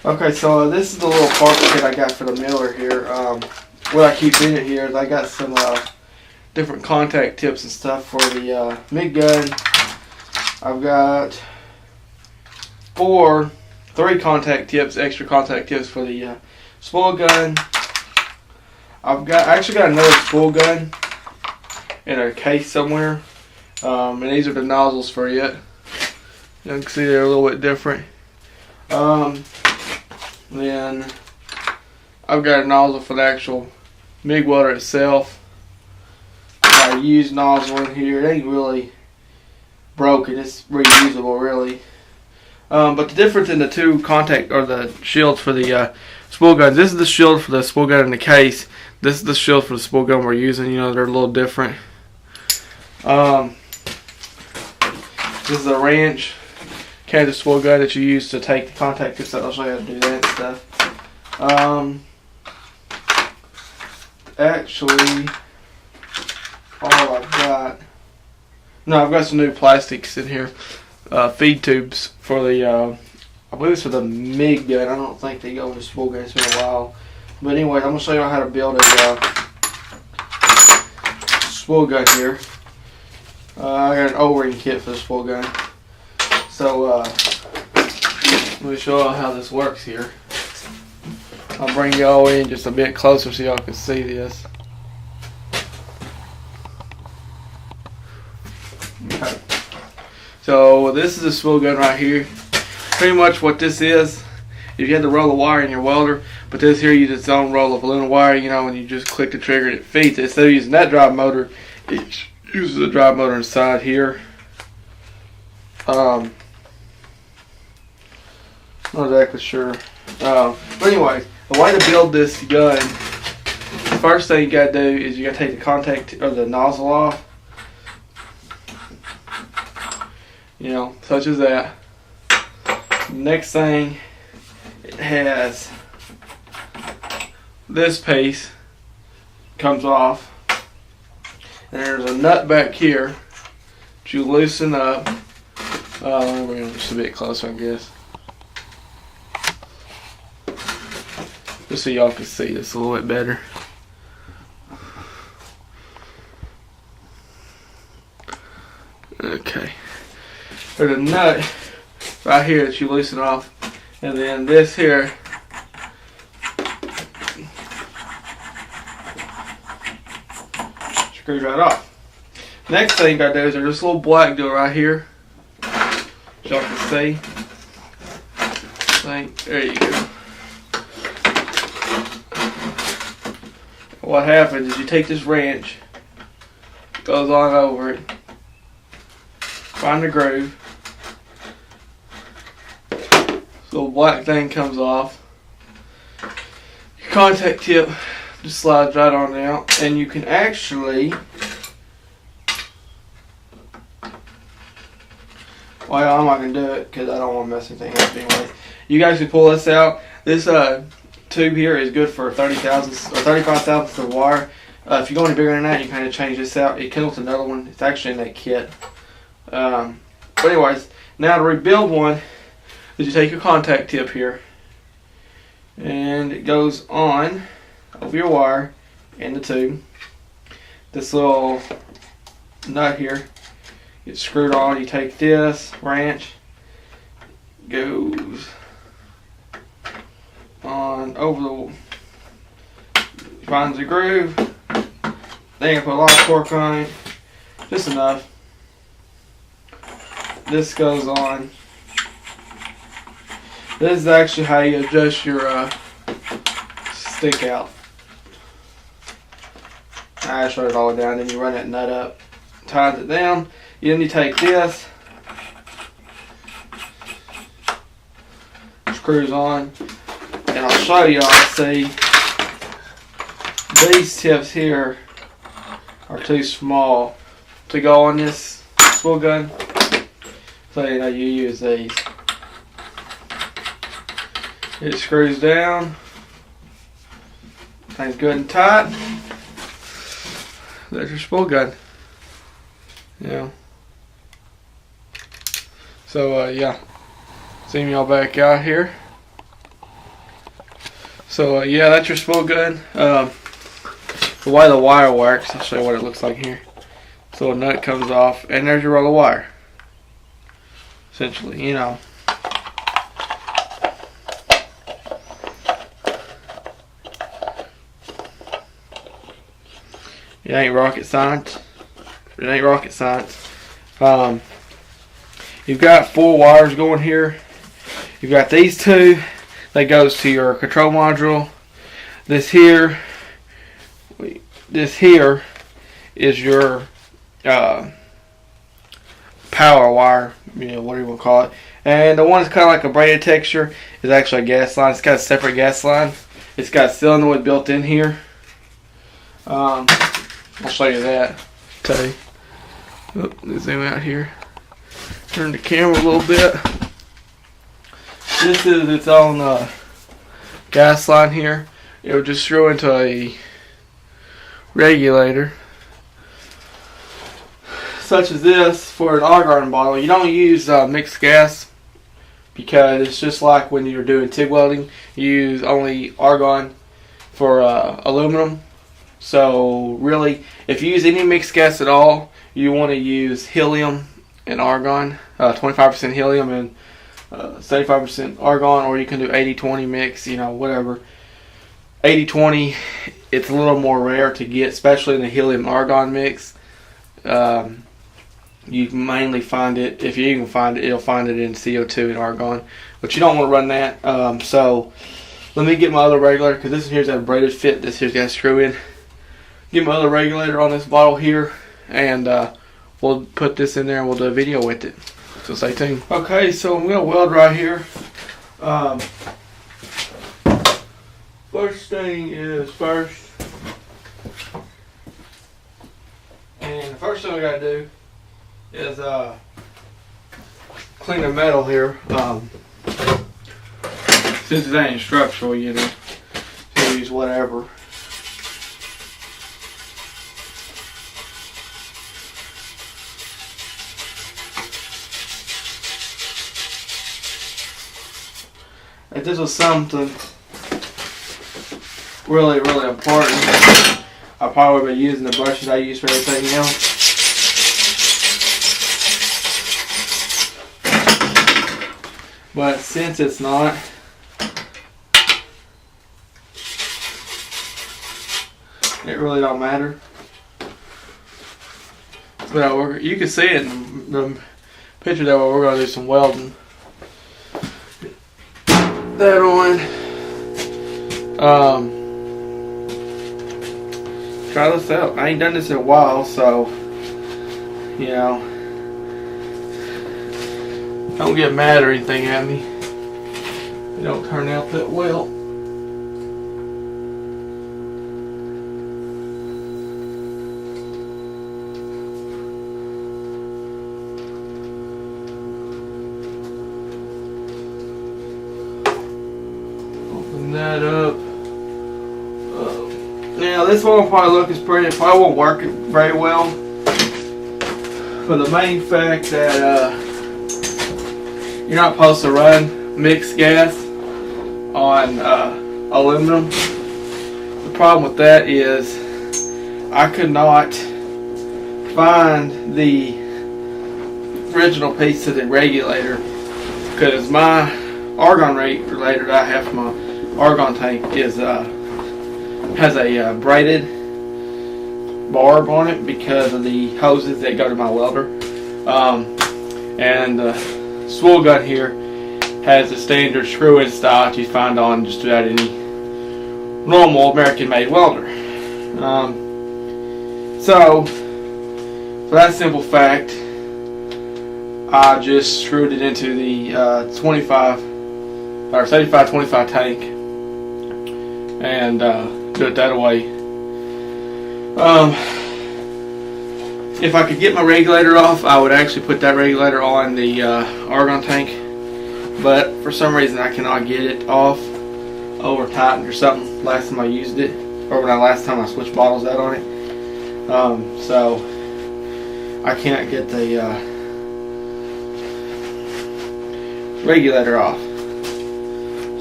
Okay, so this is the little part kit I got for the miller here. What I keep in it here is I got some different contact tips and stuff for the MIG gun. I've got three contact tips, extra contact tips for the spool gun. I actually got another spool gun in a case somewhere, and these are the nozzles for it. You can see they're a little bit different. Then I've got a nozzle for the actual MIG welder itself. I used nozzle in here. It ain't really broken. It's reusable, really. But the difference in the two contact or the shields for the spool guns. This is the shield for the spool gun in the case. This is the shield for the spool gun we're using. You know, they're a little different. This is a wrench. Kansas spool gun that you use to take the contact tips out. I'll show you how to do that and stuff. Actually, all I've got. No, I've got some new plastics in here. Feed tubes for the. I believe it's for the MIG gun. I don't think they go with the spool gun. It's been a while. But anyway, I'm gonna show you how to build a spool gun here. I got an O-ring kit for the spool gun. So let me show you how this works here. I'll bring y'all in just a bit closer so y'all can see this. Okay. So this is a spool gun right here. Pretty much what this is, if you had to roll a wire in your welder, but this here uses its own roll of aluminum wire, you know, and you just click the trigger and it feeds it. Instead of using that drive motor, it uses a drive motor inside here. Not exactly sure. But anyway, the way to build this gun, the first thing you gotta do is you gotta take the contact or the nozzle off. You know, such as that. Next thing, it has this piece comes off, and there's a nut back here that you loosen up. Let me bring it just a bit closer, I guess. Just so y'all can see this a little bit better. Okay. There's a nut right here that you loosen off, and then this here screws right off. Next thing you gotta do is there's this little black door right here. Y'all can see. There you go. What happens is you take this wrench, goes on over it, find the groove, this little black thing comes off, your contact tip just slides right on out, and you can actually, well, I'm not going to do it because I don't want to mess anything up anyway. You guys can pull this out. This tube here is good for 30 thousandths or 35 thousandths of wire. If you go any bigger than that, you kind of change this out. It comes with another one. It's actually in that kit. But anyways, now to rebuild one, is you take your contact tip here, and it goes on over your wire in the tube. This little nut here gets screwed on. You take this wrench, goes on over the, finds the groove, then you put a lot of torque on it, just enough. This goes on. This is actually how you adjust your stick out. I shut it all down, then you run that nut up, ties it down. Then you take this, screws on, and I'll show you. I'll see these tips here are too small to go on this spool gun, so you know you use these. It screws down, thing's good and tight. There's your spool gun. Yeah. So yeah, see y'all back out here. So yeah, that's your spool gun. The way the wire works, I'll show you what it looks like here. So a nut comes off, and there's your roll of wire. Essentially, you know. It ain't rocket science. It ain't rocket science. You've got 4 wires going here. You've got these 2 that goes to your control module. This here is your power wire, you know, whatever you want to call it. And the one that's kind of like a braided texture is actually a gas line. It's got a separate gas line. It's got solenoid built in here. I'll show you that. Okay. Oh, let's zoom out here. Turn the camera a little bit. This is its own gas line here. It'll just screw into a regulator, such as this, for an argon bottle. You don't use mixed gas because it's just like when you're doing TIG welding. You use only argon for aluminum. So really, if you use any mixed gas at all, you want to use helium and argon, 25% helium and 75% argon, or you can do 80-20 mix, you know, whatever. 80-20, it's a little more rare to get, especially in the helium argon mix. You mainly find it, if you even find it, you'll find it in CO2 and argon, but you don't want to run that. So let me get my other regulator, because this here's got a braided fit. This here's got a screw in. Get my other regulator on this bottle here, and we'll put this in there and we'll do a video with it. So stay tuned. Okay, so I'm gonna weld right here. First thing is first, and the first thing we gotta do is clean the metal here. Since it ain't structural, you know, so use whatever. If this was something really important, I probably would be using the brushes I use for everything else. But since it's not, it really don't matter. But you can see it in the picture that we're going to do some welding. That on. Try this out. I ain't done this in a while, so you know, don't get mad or anything at me. It don't turn out that well. That up. Now this one will probably look as pretty. It probably won't work very well for the main fact that you're not supposed to run mixed gas on aluminum. The problem with that is I could not find the original piece of the regulator, because my argon regulator that I have for my argon tank is has a braided barb on it because of the hoses that go to my welder, and the spool gun here has the standard screw-in style that you find on just about any normal American-made welder. So for that simple fact, I just screwed it into the 25 or 75-25 tank and do it that way. If I could get my regulator off, I would actually put that regulator on the argon tank, but for some reason I cannot get it off, over tightened or something last time I used it, or last time I switched bottles out on it. So I can't get the regulator off.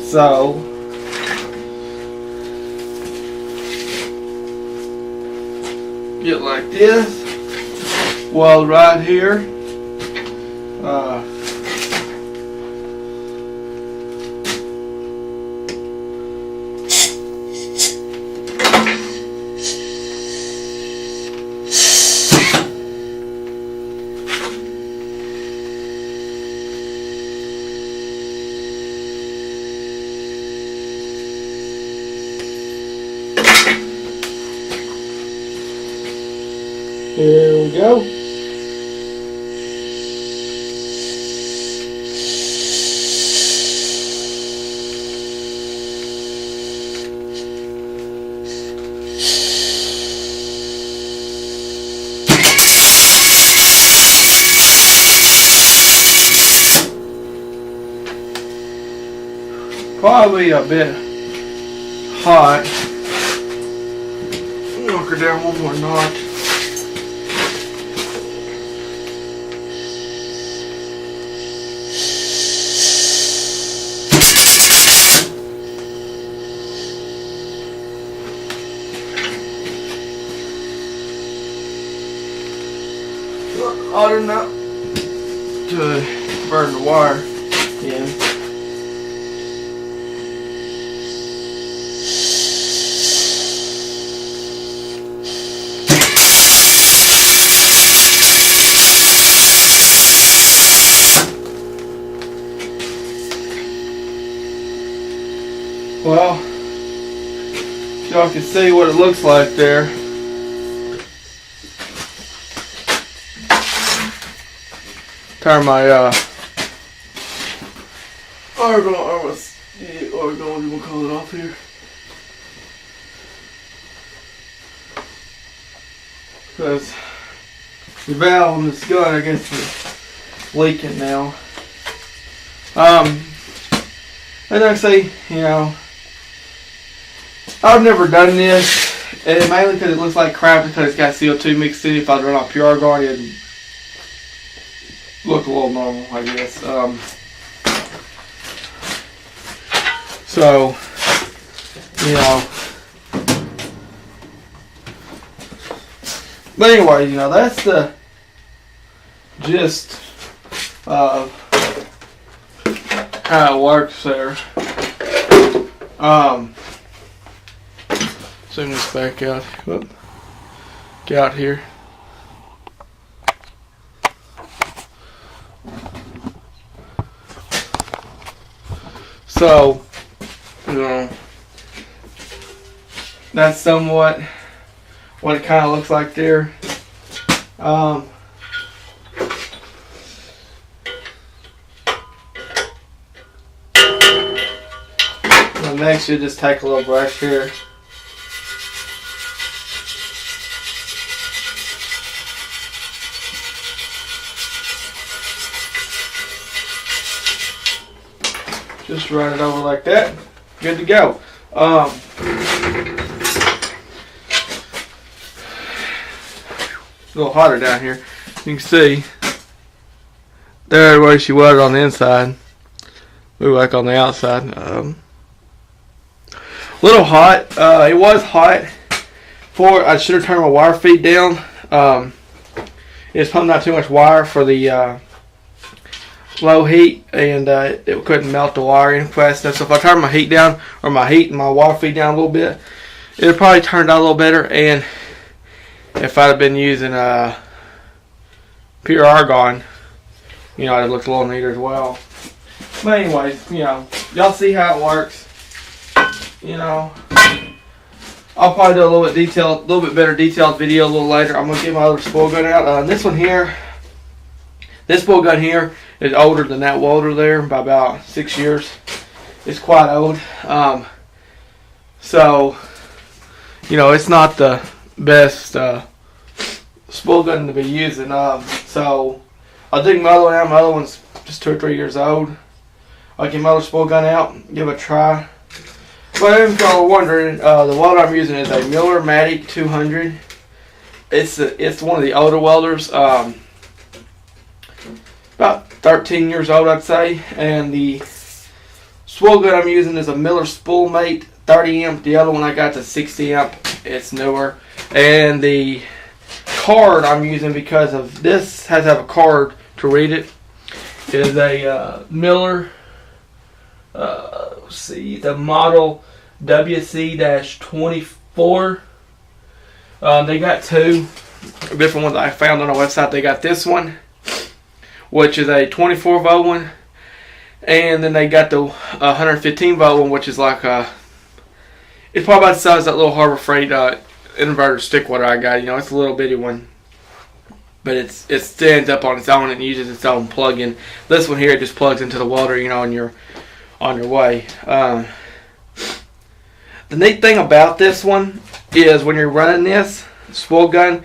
So get like this. Weld right here. Here we go. Probably a bit hot. Knock her down one more notch. Hot enough to burn the wire in. Well, y'all can see what it looks like there. Turn my argon, we'll call it off here. Because the valve on this gun, I guess, is leaking now. As I say, you know, I've never done this, and mainly because it looks like crap because it's got CO2 mixed in it. If I'd run off pure argon, it'd look a little normal, I guess. So, you know. But anyway, you know, that's the gist of how it works there. Zoom this back out. Whoop. Get out here. So, you know, that's somewhat what it kind of looks like there. Next, you just take a little brush here. Just run it over like that. Good to go. A little hotter down here. You can see there where she welded on the inside. We like on the outside. Little hot. It was hot. I should have turned my wire feed down. It's pumping out too much wire for the low heat, and it couldn't melt the wire in fast enough. So if I turn my heat down, or my heat and my wire feed down a little bit, it'll probably turn out a little better. And if I'd have been using pure argon, you know, it'd look a little neater as well. But anyways, you know, y'all see how it works. You know, I'll probably do a little bit better detailed video a little later. I'm gonna get my other spool gun out. This one here, this spool gun here is older than that welder there by about 6 years. It's quite old. So, you know, it's not the best spool gun to be using. So I'll dig my other one out. My other one's just 2 or 3 years old. I'll get my other spool gun out, give it a try. But if y'all are wondering, the welder I'm using is a Welder 200. It's one of the older welders, about 13 years old, I'd say. And the spool gun I'm using is a Welder Spolmatic 30 amp. The other one I got is 60 amp. It's newer. And the card I'm using, because of this has to have a card to read it, is a Miller. Let's see, the model WC-24. They got two different ones I found on the website. They got this one, which is a 24 volt one, and then they got the 115 volt one, which is like it's probably about the size of that little Harbor Freight inverter stick water I got. You know, it's a little bitty one, but it stands up on its own and uses its own plug-in. This one here, it just plugs into the welder, you know, and you're on your way. The neat thing about this one is when you're running this spool gun,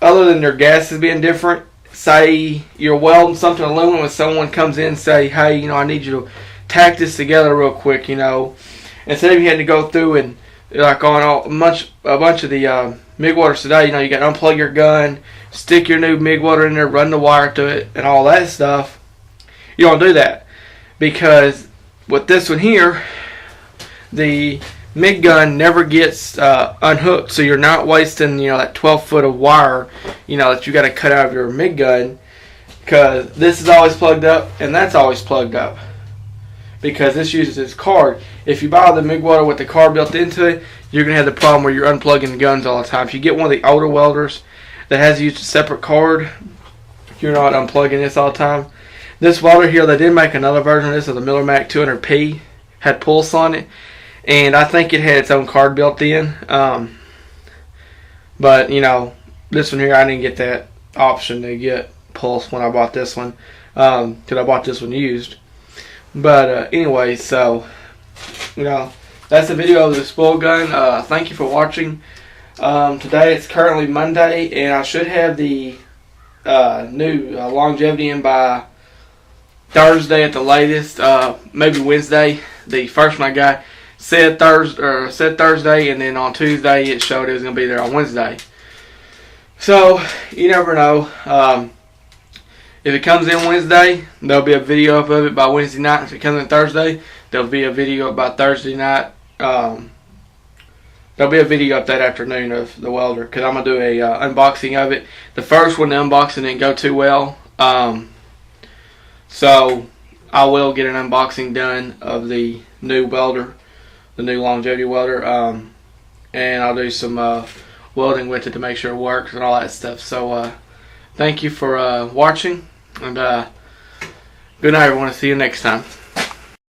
other than your gases being different, say you're welding something aluminum and someone comes in and say, hey, you know, I need you to tack this together real quick, you know. Instead of you had to go through and like on a bunch of the MIG welders today, you know, you got to unplug your gun, stick your new MIG welder in there, run the wire to it, and all that stuff. You don't do that, because with this one here, the MIG gun never gets unhooked, so you're not wasting, you know, that 12 foot of wire, you know, that you got to cut out of your MIG gun, because this is always plugged up and that's always plugged up, because this uses its card. If you buy the MIG welder with the card built into it, you're gonna have the problem where you're unplugging the guns all the time. If you get one of the older welders that has used a separate card, you're not unplugging this all the time. This welder here, they did make another version of this, of the Miller Mac 200P, had pulse on it. And I think it had its own card built in. But, you know, this one here, I didn't get that option to get pulse when I bought this one. Because I bought this one used. But, anyway, so, you know, that's the video of the spool gun. Thank you for watching. Today, it's currently Monday, and I should have the new longevity in by Thursday at the latest. Maybe Wednesday. The first one I got said Thursday, and then on Tuesday it showed it was going to be there on Wednesday. So, you never know. If it comes in Wednesday, there'll be a video up of it by Wednesday night. If it comes in Thursday, there'll be a video up by Thursday night. There'll be a video up that afternoon of the welder, because I'm going to do a unboxing of it. The first one, the unboxing didn't go too well. So, I will get an unboxing done of the new welder, the new longevity welder, and I'll do some welding with it to make sure it works and all that stuff. So thank you for watching, and good night everyone. See you next time.